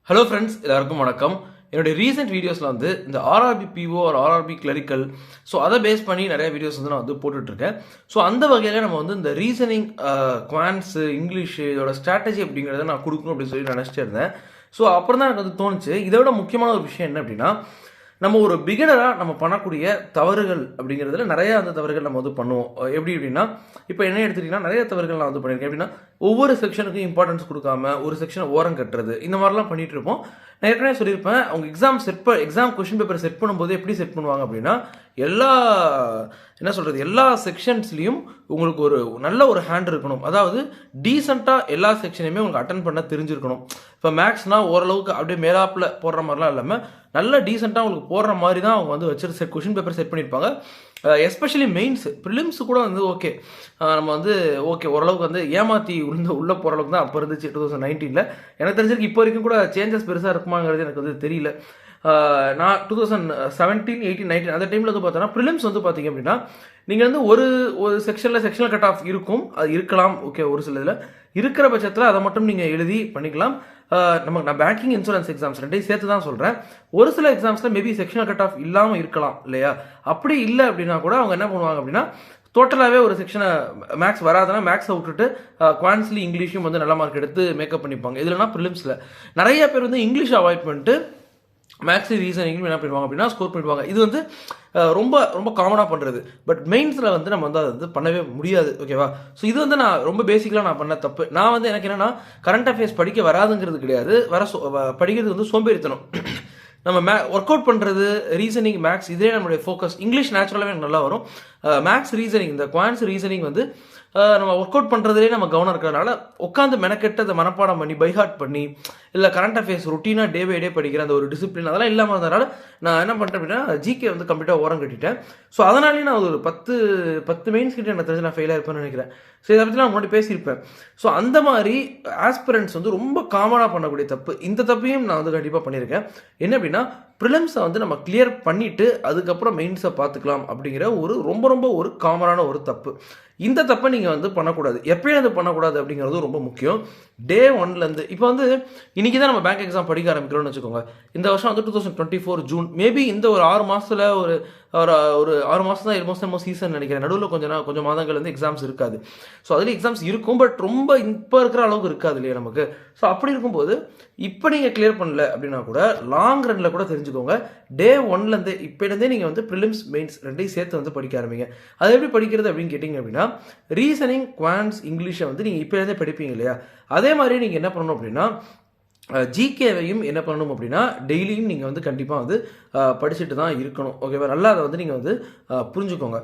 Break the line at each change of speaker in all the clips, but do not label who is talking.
Hello friends, எல்லாருக்கும் வணக்கம். என்னுடைய ரீசெண்ட் வீடியோஸில் வந்து இந்த ஆர்ஆர்பி பிஓ ஒரு ஆர்ஆர்பி கிளரிக்கல் அதை பேஸ் பண்ணி நிறைய வீடியோஸ் வந்து நான் வந்து போட்டுட்ருக்கேன். ஸோ அந்த வகையில் நம்ம வந்து இந்த ரீசனிங் குவான்ஸு இங்கிலீஷு இதோட ஸ்ட்ராட்டஜி அப்படிங்கிறத நான் கொடுக்கணும் அப்படின்னு சொல்லி நினச்சிட்டு இருந்தேன். ஸோ அப்புறம் தான் எனக்கு வந்து தோணுச்சு, இதை விட முக்கியமான ஒரு விஷயம் என்ன அப்படின்னா, நம்ம ஒரு பிகினராக நம்ம பண்ணக்கூடிய தவறுகள் அப்படிங்கிறதுல நிறைய அந்த தவறுகள் நம்ம வந்து பண்ணுவோம். எப்படி அப்படின்னா, இப்போ என்ன எடுத்துக்கிட்டிங்கன்னா நிறைய தவறுகள் நான் வந்து பண்ணியிருக்கேன். எப்படின்னா, ஒவ்வொரு செக்ஷனுக்கும் இம்பார்ட்டன்ஸ் கொடுக்காம ஒரு செக்ஷனை ஓரம் கட்டுறது, இந்த மாதிரிலாம் பண்ணிட்டு இருப்போம். நான் ஏற்கனவே சொல்லியிருப்பேன், அவங்க எக்ஸாம் கொஷின் பேப்பர் செட் பண்ணும்போது எப்படி செட் பண்ணுவாங்க அப்படின்னா, எல்லா செக்ஷன்ஸ்லையும் உங்களுக்கு ஒரு நல்ல ஒரு ஹேண்ட் இருக்கணும். அதாவது டீசெண்டாக எல்லா செக்ஷனையுமே உங்களுக்கு அட்டன் பண்ண தெரிஞ்சிருக்கணும். இப்போ மேக்ஸ்னால் ஓரளவுக்கு அப்படியே மேலாப்பில் போடுற மாதிரிலாம் இல்லாமல் நல்ல டீசெண்டாக உங்களுக்கு போடுற மாதிரி தான் அவங்க வந்து வச்சு கொஷின் பேப்பர் செட் பண்ணியிருப்பாங்க. எஸ்பெஷலி மெயின்ஸ், ப்ரிலிம்ஸ் கூட வந்து ஓகே, நம்ம வந்து ஓகே ஓரளவுக்கு வந்து ஏமாற்றி உள்ளே போகிற அளவுக்கு தான் அப்போ இருந்துச்சு 2019. எனக்கு தெரிஞ்சிருக்கு இப்போ வரைக்கும் கூட சேஞ்சஸ் பெருசாக இருக்குமாங்கிறது எனக்கு வந்து தெரியல. நான் 2017, 18, 19 அந்த டைமில் வந்து பார்த்தோன்னா ப்ரிலிம்ஸ் வந்து பார்த்தீங்க அப்படின்னா, நீங்கள் வந்து ஒரு செக்ஷனல் கட் ஆஃப் இருக்கும், அது இருக்கலாம். ஓகே, ஒரு சில இதில் இருக்கிற பட்சத்தில் அதை மட்டும் நீங்கள் எழுதி பண்ணிக்கலாம். நான் பேங்கிங் இன்சூரன்ஸ் எக்ஸாம்ஸ் ரெண்டையும் சேர்த்து தான் சொல்கிறேன். ஒரு சில எக்ஸாம்ஸில் மேபி செக்ஷனல் கட் ஆஃப் இல்லாமல் இருக்கலாம் இல்லையா? அப்படி இல்லை அப்படின்னா கூட அவங்க என்ன பண்ணுவாங்க அப்படின்னா, டோட்டலாகவே ஒரு செக்ஷனை மேக்ஸ் வராதுன்னா மேக்ஸை விட்டுட்டு குவான்ஸ்லி இங்கிலீஷும் வந்து நல்ல மார்க் எடுத்து மேக்கப் பண்ணிப்பாங்க. இதுலனா ப்ரிலிம்ஸில் நிறைய பேர் வந்து இங்கிலீஷ் அவாய்ட் பண்ணிட்டு மேக்ஸ் ரீசனிங்கும் என்ன பண்ணுவாங்க அப்படின்னா ஸ்கோர் பண்ணிடுவாங்க. இது வந்து ரொம்ப ரொம்ப காமனாக பண்ணுறது. பட் மெயின்ஸில் வந்து நம்ம வந்து அதை வந்து பண்ணவே முடியாது. ஓகேவா? ஸோ இது வந்து நான் ரொம்ப பேசிக்கலாக நான் பண்ண தப்பு. நான் வந்து எனக்கு என்னென்னா, கரண்ட் அஃபேர்ஸ் படிக்க வராதுங்கிறது கிடையாது, படிக்கிறது வந்து சோம்பேறித்தனம். நம்ம ஒர்க் அவுட் பண்ணுறது ரீசனிங் மேக்ஸ் இதே நம்மளுடைய ஃபோக்கஸ். இங்கிலீஷ் நேச்சுரலாகவே எனக்கு நல்லா வரும். மேக்ஸ் ரீசனிங் இந்த குவான்ஸ் ரீசனிங் வந்து நம்ம ஒர்க் அவுட் பண்ணுறதுலேயே நம்ம கவனம் இருக்கிறதுனால உட்காந்து மெனக்கெட்டு அதை மனப்பாடம் பண்ணி பைஹார்ட் பண்ணி இல்லை கரண்ட் அஃபேர்ஸ் ரொட்டீனாக டே பை டே படிக்கிற அந்த ஒரு டிசிப்ளின் அதெல்லாம் இல்லாமல் இருந்ததுனால நான் என்ன பண்ணிட்டேன் அப்படின்னா, ஜிகே வந்து கம்ப்ளீட்டாக ஓரம் கட்டிட்டேன். ஸோ அதனாலேயே நான் ஒரு 10 மெயின்ஸ் கிட்ட எனக்கு தெரிஞ்சு நான் ஃபெயிலாக இருப்பேன்னு நினைக்கிறேன். ஸோ இதை பற்றி நான் முன்னாடி பேசியிருப்பேன். ஸோ அந்த மாதிரி ஆஸ்பிரண்ட்ஸ் வந்து ரொம்ப காமனாக பண்ணக்கூடிய தப்பு. இந்த தப்பையும் நான் வந்து கண்டிப்பாக பண்ணியிருக்கேன். என்ன அப்படின்னா, ப்ரிலிம்ஸை வந்து நம்ம கிளியர் பண்ணிவிட்டு அதுக்கப்புறம் மெயின்ஸை பார்த்துக்கலாம் அப்படிங்கிற ரொம்ப ரொம்ப ஒரு காமனான ஒரு தப்பு. இந்த தப்பை நீங்கள் வந்து பண்ணக்கூடாது. எப்பயும் அது பண்ணக்கூடாது அப்படிங்கிறது ரொம்ப முக்கியம். டே 1லேருந்து இப்போ வந்து இன்றைக்கி தான் நம்ம பேங்க் எக்ஸாம் படிக்க ஆரம்பிக்கிறோம்னு வச்சுக்கோங்க. இந்த வருஷம் வந்து 2024 ஜூன். மேபி இந்த ஒரு 6 மாதத்தில் ஒரு 6 மாதம் தான் என்னமோ சீசன் நினைக்கிறேன். நடுவில் கொஞ்சம் மாதங்கள் வந்து எக்ஸாம்ஸ் இருக்காது. ஸோ அதில் எக்ஸாம்ஸ் இருக்கும், பட் ரொம்ப இப்போ இருக்கிற அளவுக்கு இருக்காது இல்லையா நமக்கு. ஸோ அப்படி இருக்கும்போது இப்போ நீங்கள் கிளியர் பண்ணல அப்படின்னா கூட லாங் ரனில் கூட தெரிஞ்சுக்கோங்க, டே 1லேருந்து இப்போலேருந்தே நீங்கள் வந்து ப்ரிலிம்ஸ் மெயின்ஸ் ரெண்டையும் சேர்த்து வந்து படிக்க ஆரம்பிங்க. அது எப்படி படிக்கிறது அப்படின்னு கேட்டிங்க அப்படின்னா, ரீசனிங் குவான்ஸ் இங்கிலீஷை வந்து நீங்கள் இப்போலேருந்தே படிப்பீங்க இல்லையா? அதே மாதிரி நீங்கள் என்ன பண்ணணும் அப்படின்னா, ஜிகேவையும் என்ன பண்ணணும் அப்படின்னா, டெய்லியும் நீங்கள் வந்து கண்டிப்பாக வந்து படிச்சுட்டு தான் இருக்கணும். ஓகேவா? நல்லா அதை வந்து நீங்கள் வந்து புரிஞ்சுக்கோங்க.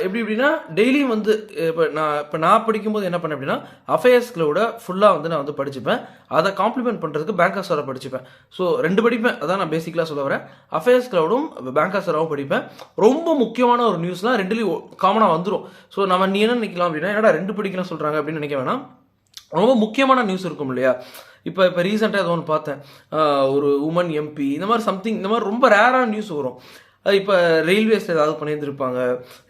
எப்படின்னா, டெய்லியும் வந்து இப்போ நான் படிக்கும்போது என்ன பண்ணேன் அப்படின்னா, அஃபேர்ஸ்களோட ஃபுல்லாக வந்து நான் வந்து படிச்சுப்பேன். அதை காம்ப்ளிமெண்ட் பண்ணுறதுக்கு பேங்கர்ஸோட படிச்சுப்பேன். ஸோ 2 படிப்பேன். அதான் நான் பேசிக்கலாக சொல்ல வரேன். அஃபேர்ஸ் கிளவுடும் பேங்கர்ஸோடாவும் படிப்பேன். ரொம்ப முக்கியமான ஒரு நியூஸ்லாம் 2லேயும் காமனாக வந்துடும். ஸோ நீ என்ன நினைக்கலாம் அப்படின்னா, என்னடா 2 படிக்கலாம் சொல்கிறாங்க அப்படின்னு நினைக்க வேணாம். ரொம்ப முக்கியமான நியூஸ் இருக்கும் இல்லையா? இப்போ ரீசெண்டாக ஏதோ ஒன்று பார்த்தேன், ஒரு உமன் எம்பி இந்த மாதிரி சம்திங், இந்த மாதிரி ரொம்ப ரேரான நியூஸ் வரும். இப்போ ரயில்வேஸ் ஏதாவது பண்ணியிருந்திருப்பாங்க,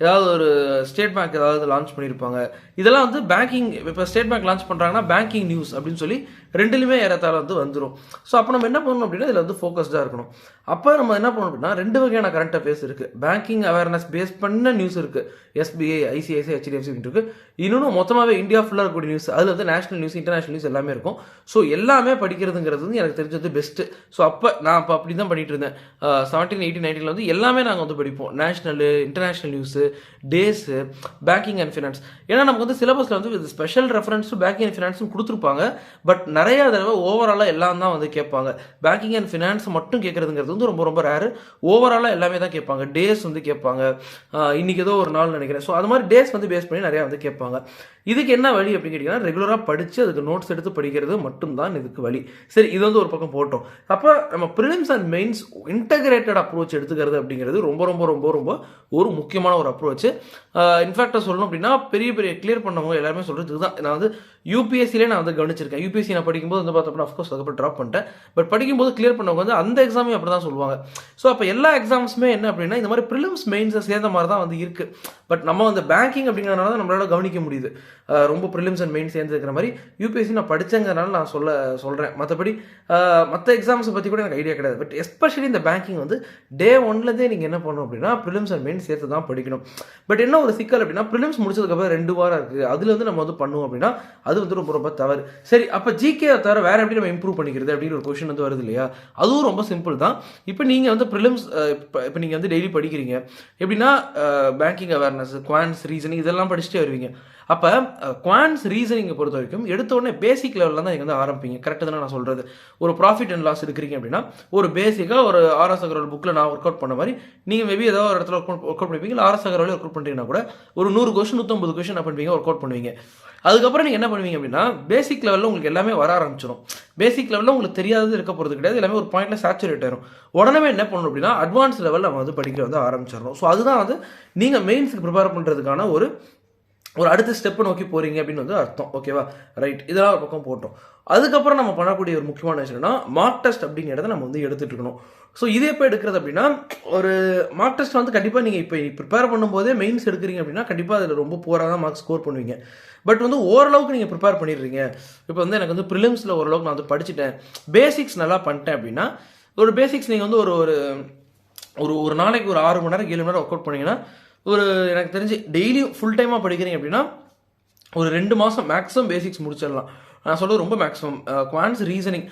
ஏதாவது ஒரு ஸ்டேட் பேங்க் ஏதாவது லான்ச் பண்ணியிருப்பாங்க. இதெல்லாம் வந்து பேங்கிங், இப்போ ஸ்டேட் பேங்க் லான்ச் பண்ணுறாங்கன்னா பேங்கிங் நியூஸ் அப்படின்னு சொல்லி 2லேயுமே ஏறத்தாழ வந்து வந்துடும். ஸோ அப்போ நம்ம என்ன பண்ணணும் அப்படின்னா, இதில் வந்து ஃபோக்கஸ்டாக இருக்கணும். அப்போ நம்ம என்ன பண்ணணும் அப்படின்னா, 2 வகையான கரண்ட் அஃபேர்ஸ் இருக்குது. பேங்கிங் அவேர்னஸ் பேஸ் பண்ண நியூஸ் இருக்குது, எஸ்பிஐ, ஐசிஐசிஐ, ஹெச்டிஎஃப்சி இருக்குது. இன்னொன்று மொத்தமாகவே இந்தியா ஃபுல்லாக இருக்கக்கூடிய நியூஸ், அதில் வந்து நேஷனல் நியூஸ், இன்டர்நேஷனல் நியூஸ் எல்லாமே இருக்கும். ஸோ எல்லாமே படிக்கிறதுங்கிறது வந்து எனக்கு தெரிஞ்சது பெஸ்ட்டு. ஸோ நான் அப்படி தான் பண்ணிட்டு இருந்தேன். 17, 18, 19 வந்து எல்லாமே நாங்கள் வந்து படிப்போம். National, international news, days, banking and finance. ஏன்னா நமக்கு வந்து சிலபஸில் வந்து special reference to banking and ஃபினான்ஸும் கொடுத்துருப்பாங்க. பட் நிறைய தடவை ஓவராலாக எல்லாம் தான் வந்து கேட்பாங்க. பேங்கிங் அண்ட் ஃபினான்ஸ் மட்டும் கேட்குறதுங்கிறது வந்து ரொம்ப ரொம்ப ரேரு. ஓவராலாக எல்லாமே தான் கேட்பாங்க. டேஸ் வந்து கேட்பாங்க. இன்றைக்கி ஏதோ ஒரு நாள் நினைக்கிறேன். ஸோ அது மாதிரி டேஸ் வந்து பேஸ் பண்ணி நிறையா வந்து கேட்பாங்க. இதுக்கு என்ன வழி அப்படின்னு கேட்டிங்கன்னா, ரெகுலராக படித்து அதுக்கு நோட்ஸ் எடுத்து படிக்கிறது மட்டும்தான் இதுக்கு வழி. சரி, இது வந்து ஒரு பக்கம் போட்டோம். அப்போ நம்ம prelims and mains integrated approach எடுத்துக்கிறது அப்படிங்கிறது ரொம்ப ரொம்ப ரொம்ப ரொம்ப ஒரு முக்கியமான ஒரு அப்ரோச். இன்ஃபேக்டாக சொல்லணும் அப்படின்னா, பெரிய கிளியர் பண்ணவங்க எல்லாருமே சொல்கிறதுக்கு தான். நான் வந்து யூபிஎஸ்சிலே நான் வந்து கவனிச்சிருக்கேன். யூபிஎஸ்சி நான் படிக்கும்போது வந்து பார்த்தோம்னா அஃப்கோர்ஸ் அதுக்கப்புறம் ட்ராப் பண்ணிட்டேன். பட் படிக்கும்போது கிளியர் பண்ணவங்க வந்து அந்த எக்ஸாமே அப்படி தான் சொல்லுவாங்க. ஸோ அப்போ எல்லா எக்ஸாம்ஸுமே என்ன அப்படின்னா, இந்த மாதிரி ப்ரிலிம்ஸ் மெயின்ஸை சேர்ந்த மாதிரி தான் வந்து இருக்குது. பட் நம்ம வந்து பேங்கிங் அப்படிங்கிறதுனால தான் நம்மளால கவனிக்க முடியுது. ரொம்ப ப்ரிலிம்ஸ் அண்ட் மெயின் சேர்ந்து இருக்கிற மாதிரி யூபிஎஸ்சி நான் படித்தங்கிறனால நான் சொல்கிறேன். மற்றபடி மற்ற எக்ஸாம்ஸை பற்றி கூட எனக்கு ஐடியா கிடையாது. பட் எஸ்பெஷலி இந்த பேங்கிங் வந்து டே ஒன்லேருந்தே நீங்கள் என்ன பண்ணணும் அப்படின்னா ப்ரிலிம்ஸ் அண்ட் மெயின் சேர்த்து தான் படிக்கணும். பட் என்ன ஒரு சிக்கல் அப்படின்னா ப்ரிலிம்ஸ் முடிச்சதுக்கப்புறம் 2 வாரம் இருக்குது, அதுல வந்து நம்ம வந்து பண்ணுவோம் அப்படின்னா அது வந்து ரொம்ப ரொம்ப தவறு. சரி, அப்போ ஜிகே தவிர வேற எப்படி நம்ம இம்ப்ரூவ் பண்ணிக்கிறது அப்படின்னு ஒரு கொஸ்டின் வந்து வருது இல்லையா? அதுவும் ரொம்ப சிம்பிள் தான். இப்போ நீங்கள் வந்து ப்ரிலிம்ஸ் இப்போ நீங்கள் வந்து டெய்லி படிக்கிறீங்க எப்படின்னா பேங்கிங் அவேர்னஸ், குவான்ஸ், ரீசனிங் இதெல்லாம் படிச்சுட்டே வருவீங்க. அப்போ குவான்ஸ் ரீசனிங்கை பொறுத்த வரைக்கும் எடுத்த உடனே பேசிக் லெவலில் தான் நீங்கள் வந்து ஆரம்பிப்பீங்க. கரெக்டாக தானே நான் சொல்கிறது? ஒரு ப்ராஃபிட் அண்ட் லாஸ் எடுக்கிறீங்க அப்படின்னா ஒரு பேசிக்காக ஒரு ஆர்எஸ் அகர்வால் புக்கில் நான் ஒர்க் அவுட் பண்ண மாதிரி நீங்கள் மேபி ஏதோ ஒரு இடத்துல ஒர்க் அவுட் பண்ணிப்பீங்க. இல்லை ஆர்எஸ் அகர்வாலே ஒர்க் அவுட் பண்ணுறீங்கன்னா கூட ஒரு 100 கொஸ்டின் 150 கொஸ்டின் என்ன பண்ணுவீங்க, ஒர்க் அவுட் பண்ணுவீங்க. அதுக்கப்புறம் நீங்கள் என்ன பண்ணுவீங்க அப்படின்னா பேசிக் லெவலில் உங்களுக்கு எல்லாமே வர ஆரம்பிச்சிடும். பேசிக் லெவலில் உங்களுக்கு தெரியாதது இருக்க போகிறது கிடையாது, எல்லாமே ஒரு பாயிண்ட்ல சேச்சுரேட் ஆயிரும். உடனே என்ன பண்ணணும் அப்படின்னா அட்வான்ஸ் லெவலில் நம்ம வந்து படிக்க வந்து ஆரம்பிச்சிடணும். ஸோ அதுதான் வந்து நீங்கள் மெயின்ஸுக்கு ப்ரிப்பேர் பண்ணுறதுக்கான ஒரு அடுத்த ஸ்டெப்பை நோக்கி போகிறீங்க அப்படின்னு வந்து அர்த்தம். ஓகேவா? ரைட், இதெல்லாம் ஒரு பக்கம் போட்டோம். அதுக்கப்புறம் நம்ம பண்ணக்கூடிய ஒரு முக்கியமான விஷயம்னா மார்க் டெஸ்ட் அப்படிங்கிறத நம்ம வந்து எடுத்துகிட்டு இருக்கணும். ஸோ இது எப்போ எடுக்கிறது அப்படின்னா ஒரு மார்க் டெஸ்ட் வந்து கண்டிப்பாக நீங்கள் இப்போ ப்ரிப்பேர் பண்ணும்போதே மெயின்ஸ் எடுக்கிறீங்க அப்படின்னா கண்டிப்பாக அதில் ரொம்ப போராக தான் மார்க் ஸ்கோர் பண்ணுவீங்க. பட் வந்து ஓரளவுக்கு நீங்கள் ப்ரிப்பேர் பண்ணிடுறீங்க. இப்போ வந்து எனக்கு வந்து ப்ரிலிம்ஸில் ஓரளவுக்கு நான் வந்து படிச்சுட்டேன், பேசிக்ஸ் நல்லா பண்ணிட்டேன் அப்படின்னா ஒரு பேசிக்ஸ் நீங்கள் வந்து ஒரு நாளைக்கு ஒரு 6 மணி நேரம் 7 மணி நேரம் ஒர்க் அவுட் பண்ணிங்கன்னா எனக்கு தெரிஞ்சு டெய்லியும் ஃபுல் டைமாக படிக்கிறீங்க அப்படின்னா ஒரு 2 மாதம் மேக்ஸிமம் பேசிக்ஸ் முடிச்சிடலாம். நான் சொல்கிறது ரொம்ப மேக்ஸிமம். குவான்ஸ், ரீசனிங்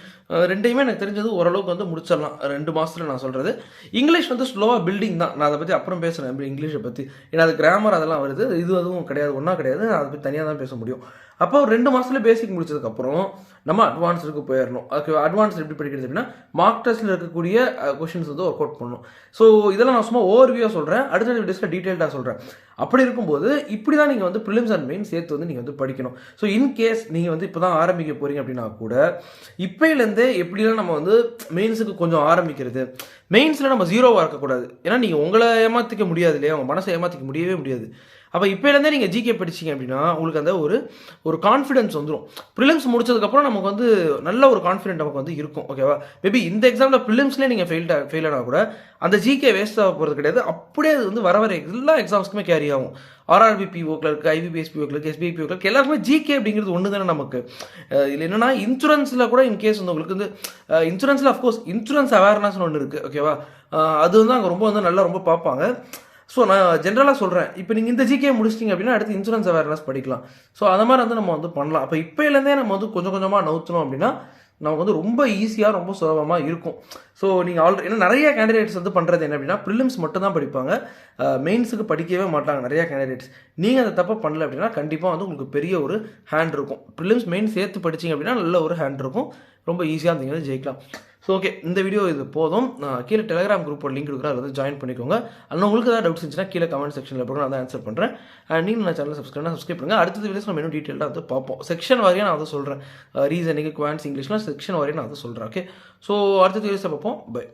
ரெண்டையுமே எனக்கு தெரிஞ்சது ஓரளவுக்கு வந்து முடிச்சிடலாம் 2 மாதத்தில். நான் சொல்கிறது இங்கிலீஷ் வந்து ஸ்லோவாக பில்டிங் தான். நான் அதை பற்றி அப்புறம் பேசுகிறேன் இங்கிலீஷை பற்றி. ஏன்னா அது கிராமர் அதெல்லாம் வருது, அதுவும் கிடையாது, ஒன்றா கிடையாது. அதை பற்றி தனியாக தான் பேச முடியும். அப்போ ஒரு 2 மாதத்துல பேசிக் முடிச்சதுக்கப்புறம் நம்ம அட்வான்ஸுக்கு போயிடணும். ஓகே, அட்வான்ஸ் எப்படி படிக்கிறது அப்படின்னா மார்க் டெஸ்ட்டில் இருக்கக்கூடிய கொஷின்ஸ் வந்து ஒர்க் அவுட் பண்ணணும். ஸோ இதெல்லாம் நான் சும்மா ஓவர்வியூவாக சொல்கிறேன், அடுத்த வீடியோஸில் டீட்டெயில்டாக சொல்கிறேன். அப்படி இருக்கும்போது இப்படி தான் நீங்கள் வந்து ப்ரிலிம்ஸ் அண்ட் மெயின் சேர்த்து வந்து நீங்கள் வந்து படிக்கணும். ஸோ இன்கேஸ் நீங்கள் வந்து இப்போ தான் ஆரம்பிக்க போகிறீங்க அப்படின்னா கூட இப்போலேருந்தே எப்படிலாம் நம்ம வந்து மெயின்ஸுக்கு கொஞ்சம் ஆரம்பிக்கிறது. மெயின்ஸில் நம்ம ஜீரோவாக இருக்கக்கூடாது. ஏன்னா நீங்கள் உங்களை ஏமாற்றிக்க முடியாது இல்லையா, உங்கள் மனசை ஏமாற்றிக்க முடியவே முடியாது. அப்போ இப்போலேருந்தே நீங்கள் ஜிகே படிச்சிங்க அப்படின்னா உங்களுக்கு அந்த ஒரு கான்ஃபிடன்ஸ் வந்துடும். ப்ரிலிம்ஸ் முடிச்சதுக்கப்புறம் நமக்கு வந்து நல்ல ஒரு கான்ஃபிடென்ட் நமக்கு வந்து இருக்கும். ஓகேவா? மேபி இந்த எக்ஸாமில் ப்ரிலிம்ஸ்லேயே நீங்கள் ஃபெயில் ஆனால் கூட அந்த ஜிகே வேஸ்ட் ஆக போகிறது கிடையாது. அப்படியே அது வந்து வர எல்லா எக்ஸாம்ஸ்க்குமே கேரி ஆகும். ஆர்ஆர்பி பிஓக்கள் இருக்குது, ஐபிபிஎஸ் பிஓக்கள் இருக்குது, எஸ்பிஐ பிஓக்கள் இருக்குது, எல்லாருக்குமே ஜிகே அப்படிங்கிறது ஒன்று தானே நமக்கு. இதில் என்னென்னா இன்சூரன்ஸில் கூட இன்கேஸ் வந்து உங்களுக்கு வந்து இன்சூரன்ஸில் அஃப்கோர்ஸ் இன்சூரன்ஸ் அவேர்னஸ்னு ஒன்று இருக்குது. ஓகேவா? அது வந்து அங்கே ரொம்ப வந்து நல்லா ரொம்ப பார்ப்பாங்க. ஸோ நான் ஜென்ரலாக சொல்கிறேன், இப்போ நீங்கள் இந்த ஜிகே முடிச்சிட்டிங்க அப்படின்னா அடுத்து இன்சூரன்ஸ் அவேர்னஸ் படிக்கலாம். ஸோ அந்த மாதிரி வந்து நம்ம வந்து பண்ணலாம். அப்போ இப்போலேருந்தே நம்ம வந்து கொஞ்சம் கொஞ்சமாக நவுத்தணும் அப்படின்னா நமக்கு வந்து ரொம்ப ஈஸியாக ரொம்ப சுலபமாக இருக்கும். ஸோ நீங்கள் ஏன்னா நிறைய கேண்டிடேட்ஸ் வந்து பண்ணுறது என்ன அப்படின்னா ப்ரிலிம்ஸ் மட்டும் தான் படிப்பாங்க, மெயின்ஸுக்கு படிக்கவே மாட்டாங்க நிறையா கேண்டிடேட்ஸ். நீங்கள் அதை தப்பாக பண்ணல அப்படின்னா கண்டிப்பாக வந்து உங்களுக்கு பெரிய ஒரு ஹேண்ட் இருக்கும். ப்ரிலிம்ஸ் மெயின் சேர்த்து படிச்சிங்க அப்படின்னா நல்ல ஒரு ஹேண்ட் இருக்கும், ரொம்ப ஈஸியாக நீங்கள் வந்து ஜெயிக்கலாம். ஸோ ஓகே, இந்த வீடியோ இது போதும். கீழே டெலிகிராம் குரூப்போட லிங்க் கொடுக்குறேன், அதை வந்து ஜாயின் பண்ணிக்கோங்க. ஆனால் உங்களுக்கு ஏதாவது டவுட்ஸ் இருந்துச்சுன்னா கீழே கமெண்ட் செக்ஷனில் போட்டு நான் ஆன்சர் பண்ணுறேன். நீங்கள் நான் சேனல் சப்ஸ்கிரைப் பண்ணுங்கள். அடுத்த வீடியோஸ் நம்ம இன்னும் டீட்டெயிலாக வந்து பார்ப்போம். செக்ஷன் வரையும் நான் அதை சொல்கிறேன், ரீசனிங், குவான்ஸ், இங்கிலீஷ்லாம் செக்ஷன் வரையும் நான் அதை சொல்கிறேன். ஓகே, ஸோ அடுத்த வீடியோஸை பார்ப்போம். பை.